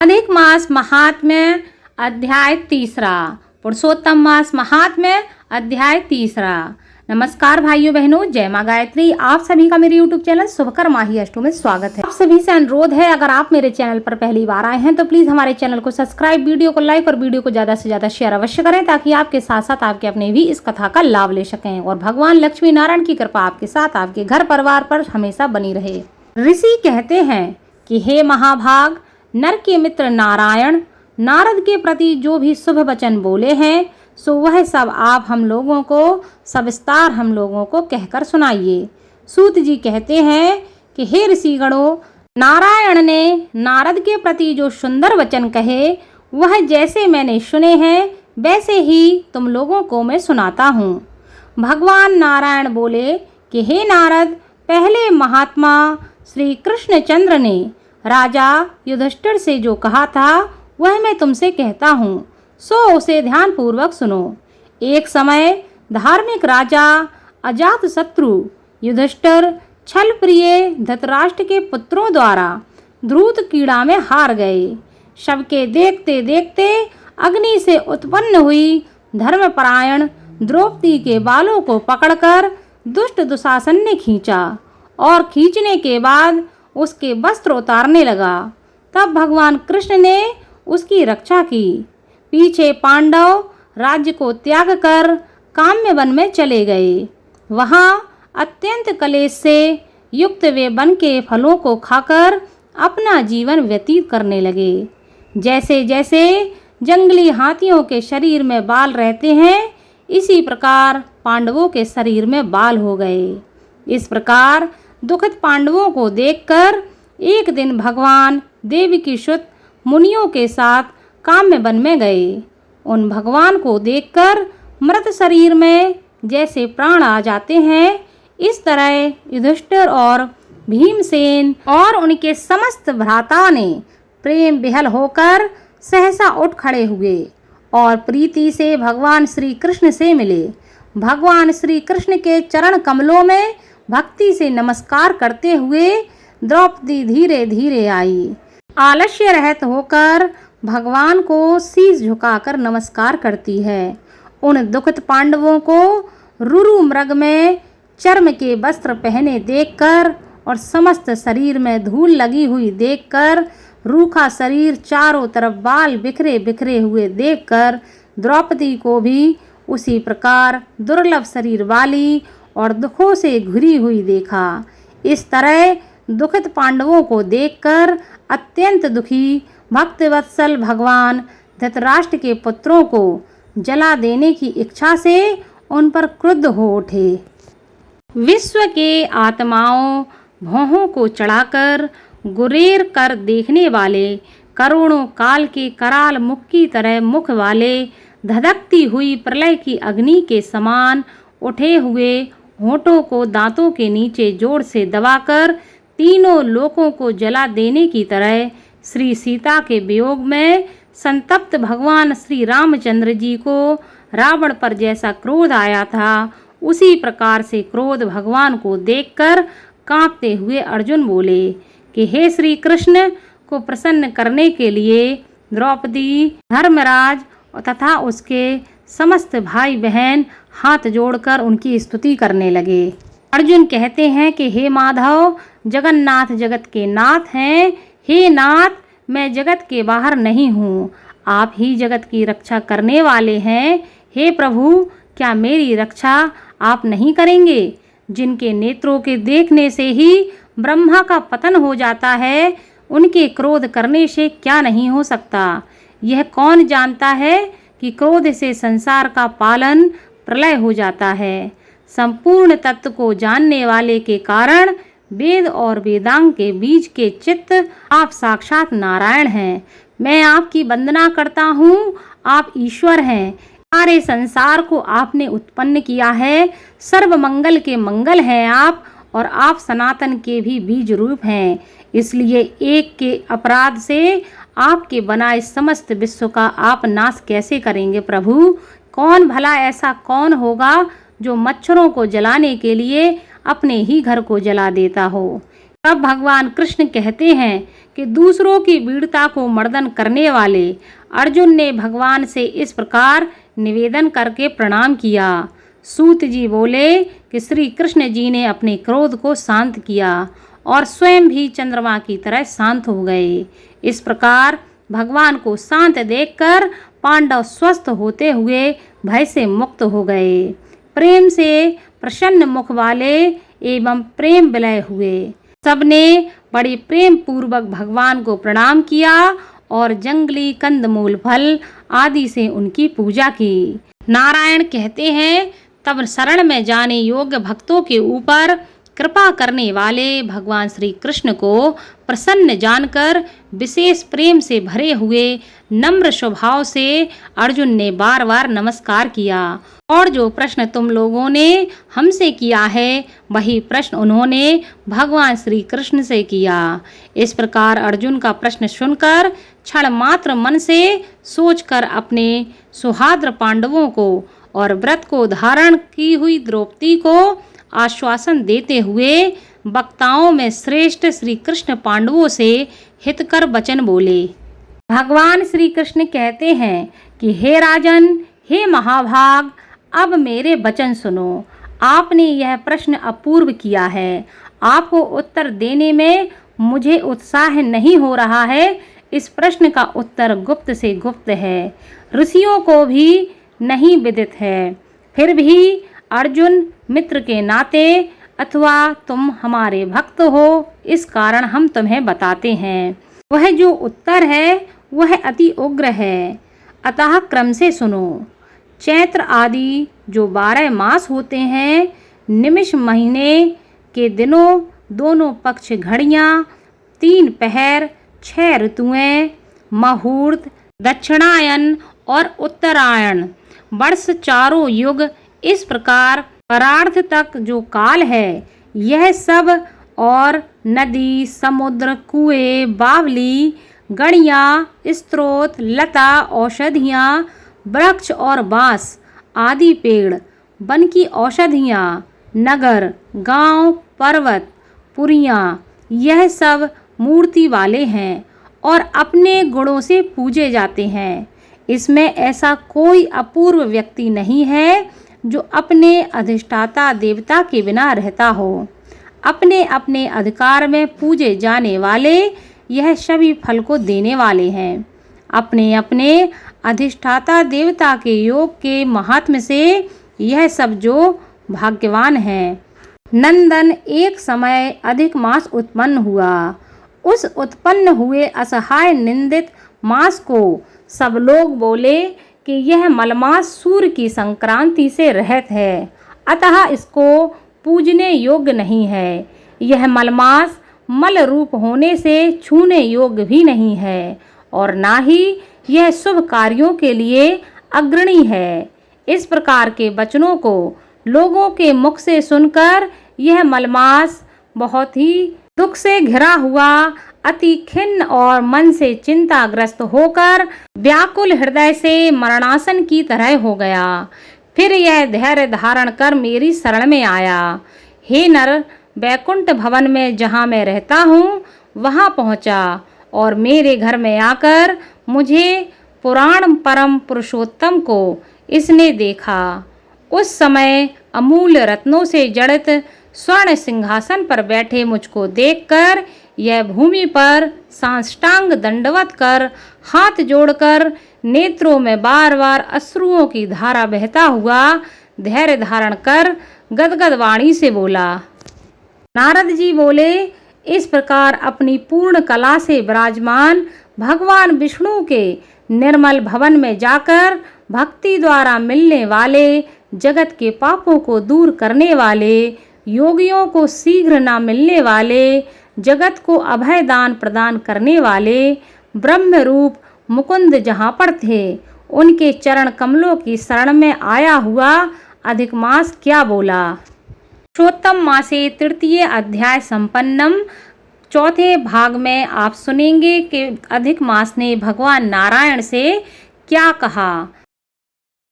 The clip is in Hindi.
अधिक मास महात्म्य अध्याय 3। पुरुषोत्तम मास महात्म्य अध्याय 3। नमस्कार भाइयों बहनों, जय माँ गायत्री। आप सभी का मेरे YouTube चैनल शुभकर माही अष्टू में स्वागत है। आप सभी से अनुरोध है, अगर आप मेरे चैनल पर पहली बार आए हैं तो प्लीज हमारे चैनल को सब्सक्राइब, वीडियो को लाइक और वीडियो को ज्यादा से ज्यादा शेयर अवश्य करें, ताकि आपके साथ साथ आपके अपने भी इस कथा का लाभ ले सकें और भगवान लक्ष्मी नारायण की कृपा आपके साथ, आपके घर परिवार पर हमेशा बनी रहे। ऋषि कहते हैं कि हे महाभाग, नर के मित्र नारायण नारद के प्रति जो भी शुभ वचन बोले हैं सो वह सब आप हम लोगों को सविस्तार हम लोगों को कहकर सुनाइए। सूत जी कहते हैं कि हे ऋषिगणों, नारायण ने नारद के प्रति जो सुंदर वचन कहे वह जैसे मैंने सुने हैं वैसे ही तुम लोगों को मैं सुनाता हूँ। भगवान नारायण बोले कि हे नारद, पहले महात्मा श्री कृष्णचंद्र ने राजा युधिष्ठिर से जो कहा था वह मैं तुमसे कहता हूँ, सो उसे ध्यान पूर्वक सुनो। एक समय धार्मिक राजा अजातशत्रु युधिष्ठिर छल प्रिय धृतराष्ट्र के पुत्रों द्वारा द्रुत कीड़ा में हार गए। सबके देखते देखते अग्नि से उत्पन्न हुई धर्मपरायण द्रौपदी के बालों को पकड़कर दुष्ट दुशासन ने खींचा और खींचने के बाद उसके वस्त्र उतारने लगा। तब भगवान कृष्ण ने उसकी रक्षा की। पीछे पांडव राज्य को त्याग कर काम्य वन में चले गए। वहां अत्यंत कलेश से युक्त वे वन के फलों को खाकर अपना जीवन व्यतीत करने लगे। जैसे जैसे जंगली हाथियों के शरीर में बाल रहते हैं, इसी प्रकार पांडवों के शरीर में बाल हो गए। इस प्रकार दुखित पांडवों को देखकर एक दिन भगवान देवकी सुत मुनियों के साथ काम्य वन में गए। उन भगवान को देखकर मृत शरीर में जैसे प्राण आ जाते हैं, इस तरह युधिष्ठिर और भीमसेन और उनके समस्त भ्राता ने प्रेम विहल होकर सहसा उठ खड़े हुए और प्रीति से भगवान श्री कृष्ण से मिले। भगवान श्री कृष्ण के चरण कमलों में भक्ति से नमस्कार करते हुए द्रौपदी धीरे धीरे आई। आलस्य रहित होकर भगवान को शीश झुकाकर नमस्कार करती है। उन दुखित पांडवों को रुरु मृग में चर्म के वस्त्र पहने देखकर और समस्त शरीर में धूल लगी हुई देखकर, रूखा शरीर चारों तरफ बाल बिखरे बिखरे हुए देखकर द्रौपदी को भी उसी प्रकार दुर्लभ शरीर वाली और दुखों से घिरी हुई देखा। इस तरह दुखित पांडवों को देखकर अत्यंत दुखी भक्तवत्सल भगवान धृतराष्ट्र के पुत्रों को जला देने की इच्छा से उन पर क्रुद्ध हो उठे। विश्व के आत्माओं भौहों को चढ़ाकर गुरेर कर देखने वाले, करोड़ों काल के कराल मुख की तरह मुख वाले, धधकती हुई प्रलय की अग्नि के समान उठे हुए होठों को दांतों के नीचे जोर से दबाकर तीनों लोकों को जला देने की तरह श्री सीता के वियोग में संतप्त भगवान श्री रामचंद्र जी को रावण पर जैसा क्रोध आया था, उसी प्रकार से क्रोध भगवान को देखकर कांपते हुए अर्जुन बोले कि हे श्री कृष्ण को प्रसन्न करने के लिए द्रौपदी, धर्मराज तथा उसके समस्त भाई बहन हाथ जोड़कर उनकी स्तुति करने लगे। अर्जुन कहते हैं कि हे माधव, जगन्नाथ जगत के नाथ हैं। हे नाथ, मैं जगत के बाहर नहीं हूँ, आप ही जगत की रक्षा करने वाले हैं। हे प्रभु, क्या मेरी रक्षा आप नहीं करेंगे? जिनके नेत्रों के देखने से ही ब्रह्मा का पतन हो जाता है, उनके क्रोध करने से क्या नहीं हो सकता? यह कौन जानता है कि क्रोध से संसार का पालन प्रलय हो जाता है। संपूर्ण तत्व को जानने वाले के कारण वेद और वेदांग के बीज के चित्त आप साक्षात नारायण हैं। मैं आपकी वंदना करता हूँ, आप ईश्वर हैं। सारे संसार को आपने उत्पन्न किया है। सर्व मंगल के मंगल हैं आप, और आप सनातन के भी बीज रूप हैं। इसलिए एक के अपराध से आपके बनाए समस्त विश्व का आप नाश कैसे करेंगे प्रभु? कौन भला ऐसा कौन होगा जो मच्छरों को जलाने के लिए अपने ही घर को जला देता हो? तब भगवान कृष्ण कहते हैं कि दूसरों की वीरता को मर्दन करने वाले अर्जुन ने भगवान से इस प्रकार निवेदन करके प्रणाम किया। सूत जी बोले कि श्री कृष्ण जी ने अपने क्रोध को शांत किया और स्वयं भी चंद्रमा की तरह शांत हो गए। इस प्रकार भगवान को शांत देखकर पांडव स्वस्थ होते हुए भय से मुक्त हो गए। प्रेम से प्रसन्न मुख वाले एवं प्रेम विलय हुए। सबने बड़े प्रेम पूर्वक भगवान को प्रणाम किया और जंगली कंदमूल फल आदि से उनकी पूजा की। नारायण कहते हैं, तब शरण में जाने योग्य भक्तों के ऊपर कृपा करने वाले भगवान श्री कृष्ण को प्रसन्न जानकर विशेष प्रेम से भरे हुए नम्र स्वभाव से अर्जुन ने बार बार नमस्कार किया और जो प्रश्न तुम लोगों ने हमसे किया है वही प्रश्न उन्होंने भगवान श्री कृष्ण से किया। इस प्रकार अर्जुन का प्रश्न सुनकर क्षण मात्र मन से सोचकर अपने सुहाद्र पांडवों को और व्रत को धारण की हुई द्रौपदी को आश्वासन देते हुए वक्ताओं में श्रेष्ठ श्री कृष्ण पांडवों से हितकर वचन बोले। भगवान श्री कृष्ण कहते हैं कि हे राजन, हे महाभाग, अब मेरे वचन सुनो। आपने यह प्रश्न अपूर्व किया है। आपको उत्तर देने में मुझे उत्साह नहीं हो रहा है। इस प्रश्न का उत्तर गुप्त से गुप्त है, ऋषियों को भी नहीं विदित है। फिर भी अर्जुन, मित्र के नाते अथवा तुम हमारे भक्त हो, इस कारण हम तुम्हें बताते हैं। वह जो उत्तर है वह अति उग्र है, अतः क्रम से सुनो। चैत्र आदि जो 12 मास होते हैं, निमिष महीने के दिनों, दोनों पक्ष घड़ियाँ, 3 पहर, 6 ऋतुएं, मुहूर्त, दक्षिणायन और उत्तरायण, वर्ष चारों युग, इस प्रकार परार्थ तक जो काल है, यह सब और नदी, समुद्र, कुएं, बावली, गड़ियाँ, स्रोत, लता, औषधियाँ, वृक्ष और बांस आदि पेड़, वन की औषधियाँ, नगर, गांव, पर्वत, पुरियाँ, यह सब मूर्ति वाले हैं और अपने गुणों से पूजे जाते हैं। इसमें ऐसा कोई अपूर्व व्यक्ति नहीं है जो अपने अधिष्ठाता देवता के बिना रहता हो। अपने अपने अधिकार में पूजे जाने वाले यह सभी फल को देने वाले हैं। अपने अपने अधिष्ठाता देवता के योग के महात्म्य से यह सब जो भाग्यवान हैं। नंदन, एक समय अधिक मास उत्पन्न हुआ। उस उत्पन्न हुए असहाय निंदित मास को सब लोग बोले कि यह मलमास सूर्य की संक्रांति से रहित है, अतः इसको पूजने योग्य नहीं है। यह मलमास मल रूप होने से छूने योग्य भी नहीं है और ना ही यह शुभ कार्यों के लिए अग्रणी है। इस प्रकार के वचनों को लोगों के मुख से सुनकर यह मलमास बहुत ही दुख से घिरा हुआ अति खिन्न और मन से चिंताग्रस्त होकर व्याकुल हृदय से मरणासन की तरह हो गया। फिर यह धैर्य धारण कर मेरी शरण में आया। हे नर, वैकुंठ भवन में जहाँ मैं रहता हूँ वहाँ पहुँचा और मेरे घर में आकर मुझे पुराण परम पुरुषोत्तम को इसने देखा। उस समय अमूल्य रत्नों से जड़ित स्वर्ण सिंहासन पर बैठे मुझको देखकर यह भूमि पर साष्टांग दंडवत कर हाथ जोड़कर नेत्रों में बार बार अश्रुओं की धारा बहता हुआ धैर्य धारण कर गदगद वाणी से बोला। नारद जी बोले, इस प्रकार अपनी पूर्ण कला से विराजमान भगवान विष्णु के निर्मल भवन में जाकर भक्ति द्वारा मिलने वाले, जगत के पापों को दूर करने वाले, योगियों को शीघ्र न मिलने वाले, जगत को अभय दान प्रदान करने वाले ब्रह्म रूप मुकुंद जहाँ पर थे, उनके चरण कमलों की शरण में आया हुआ अधिक मास क्या बोला। पुरुषोत्तम मासे तृतीय अध्याय संपन्नम। चौथे भाग में आप सुनेंगे कि अधिक मास ने भगवान नारायण से क्या कहा।